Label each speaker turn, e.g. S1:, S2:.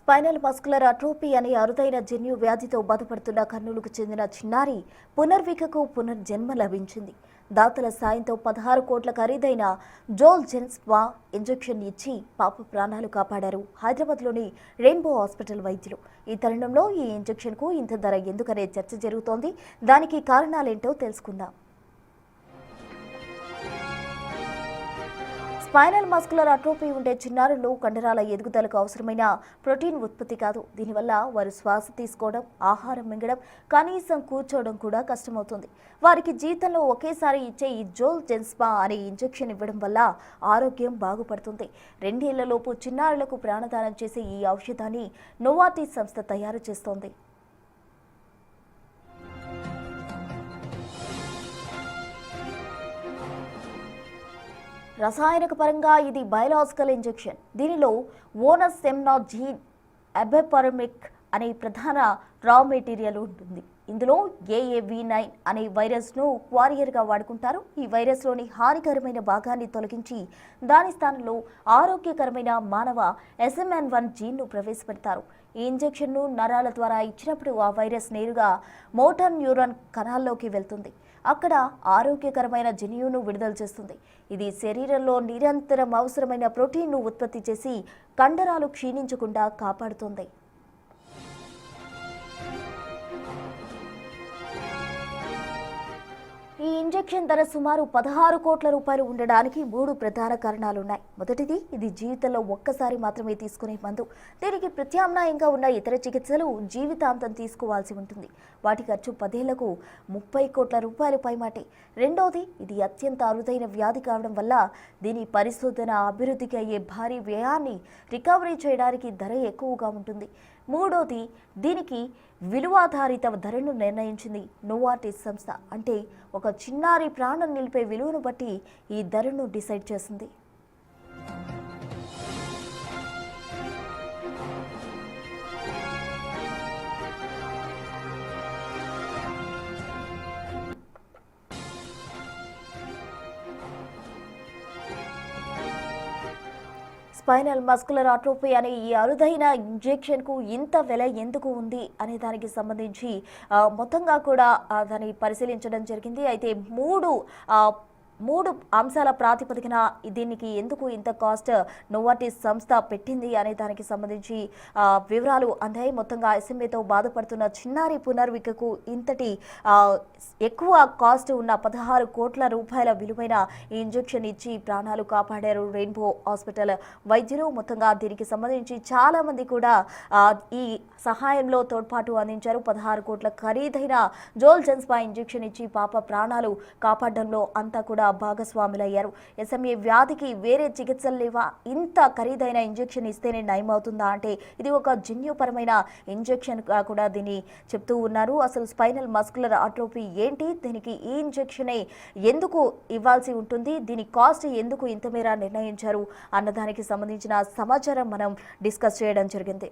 S1: Spinal muscular atrophy అనే అరుదైన జన్యు వ్యాధితో బాధపడుతున్న కర్నూలుకు చెందిన చిన్నారి పునర్వికకు పునర్జన్మ లభించింది. దాతల సాయంతో 16 కోట్ల ఖరీదైన జోల్జెన్స్పా ఇంజెక్షన్ ఇచ్చి పాప ప్రాణాలు కాపాడారు హైదరాబాద్లోని రెయిన్బో హాస్పిటల్ వైద్యులు. ఈ తరుణంలో ఈ ఇంజెక్షన్కు ఇంత ధర ఎందుకనే చర్చ జరుగుతోంది. దానికి కారణాలేంటో తెలుసుకుందాం. స్పైనల్ మస్కులర్ అట్రోఫీ ఉండే చిన్నారులు కండరాల ఎదుగుదలకు అవసరమైన ప్రోటీన్ ఉత్పత్తి కాదు. దీనివల్ల వారు శ్వాస తీసుకోవడం, ఆహారం మింగడం, కనీసం కూర్చోవడం కూడా కష్టమవుతుంది. వారికి జీవితంలో ఒకేసారి ఇచ్చే ఈ జోల్జెన్స్పా అనే ఇంజెక్షన్ ఇవ్వడం వల్ల ఆరోగ్యం బాగుపడుతుంది. 2 ఏళ్లలోపు చిన్నారులకు ప్రాణదానం చేసే ఈ ఔషధాన్ని నోవార్టిస్ సంస్థ తయారు చేస్తోంది. రసాయనిక పరంగా ఇది బయలాజికల్ ఇంజెక్షన్. దీనిలో ఓనసెమ్నా జీన్ అబెపరమిక్ అనే ప్రధాన రా మెటీరియల్ ఉంటుంది. ఇందులో AAV9 అనే వైరస్ను క్వారియర్గా వాడుకుంటారు. ఈ వైరస్లోని హానికరమైన భాగాన్ని తొలగించి దాని స్థానంలో ఆరోగ్యకరమైన మానవ SMN1 జీన్ను ప్రవేశపెడతారు. ఈ ఇంజెక్షన్ను నరాల ద్వారా ఇచ్చినప్పుడు ఆ వైరస్ నేరుగా మోటార్ న్యూరాన్ కణాల్లోకి వెళ్తుంది. అక్కడ ఆరోగ్యకరమైన జన్యువును విడుదల చేస్తుంది. ఇది శరీరంలో నిరంతరం అవసరమైన ప్రోటీన్ను ఉత్పత్తి చేసి కండరాలు క్షీణించకుండా కాపాడుతుంది. ఈ ఇంజెక్షన్ ధర సుమారు 16 కోట్ల రూపాయలు ఉండడానికి 3 ప్రధాన కారణాలున్నాయి. మొదటిది, ఇది జీవితంలో ఒక్కసారి మాత్రమే తీసుకునే మందు. దీనికి ప్రత్యామ్నాయంగా ఉన్న ఇతర చికిత్సలు జీవితాంతం తీసుకోవాల్సి ఉంటుంది. వాటి ఖర్చు 10 ఏళ్లకు 30 కోట్ల రూపాయలు పైమాటే. రెండోది, ఇది అత్యంత అరుదైన వ్యాధి కావడం వల్ల దీని పరిశోధన, అభివృద్ధికి అయ్యే భారీ వ్యయాన్ని రికవరీ చేయడానికి ధర ఎక్కువగా ఉంటుంది. మూడోది, దీనికి విలువాధారిత ధరను నిర్ణయించింది నోవార్టిస్ సంస్థ. అంటే ఒక చిన్నారి ప్రాణం నిలిపే విలువను బట్టి ఈ ధరను డిసైడ్ చేసింది. స్పైనల్ మస్కులర్ అట్రోఫీ అనే ఈ అరుదైన ఇంజెక్షన్కు ఇంత వెల ఎందుకు ఉంది అనే దానికి సంబంధించి మొత్తంగా కూడా దాన్ని పరిశీలించడం జరిగింది. అయితే మూడు అంశాల ప్రాతిపదికన దీనికి ఎందుకు ఇంత కాస్ట్ నోవార్టిస్ సంస్థ పెట్టింది అనే దానికి సంబంధించి వివరాలు అందాయి. మొత్తంగా SMAతో బాధపడుతున్న చిన్నారి పునర్వికకు ఇంతటి ఎక్కువ కాస్ట్ ఉన్న 16 కోట్ల రూపాయల విలువైన ఈ ఇంజెక్షన్ ఇచ్చి ప్రాణాలు కాపాడారు రెయిన్బో హాస్పిటల్ వైద్యులు. మొత్తంగా దీనికి సంబంధించి చాలా మంది కూడా ఈ సహాయంలో తోడ్పాటు అందించారు. 16 కోట్ల ఖరీదైన జోల్జెన్స్పా ఇంజెక్షన్ ఇచ్చి పాప ప్రాణాలు కాపాడడంలో అంతా కూడా భాగస్వాములయ్యారు. SMA వ్యాధికి వేరే చికిత్సలు లేవా? ఇంత ఖరీదైన ఇంజెక్షన్ ఇస్తేనే నయం అవుతుందా అంటే ఇది ఒక జన్యుపరమైన ఇంజెక్షన్ కూడా దీన్ని చెప్తూ ఉన్నారు. అసలు స్పైనల్ మస్కులర్ అట్రోఫీ ఏంటి, దీనికి ఈ ఇంజెక్షనే ఎందుకు ఇవ్వాల్సి ఉంటుంది, దీని కాస్ట్ ఎందుకు ఇంత మేర నిర్ణయించారు అన్నదానికి సంబంధించిన సమాచారం మనం డిస్కస్ చేయడం జరిగింది.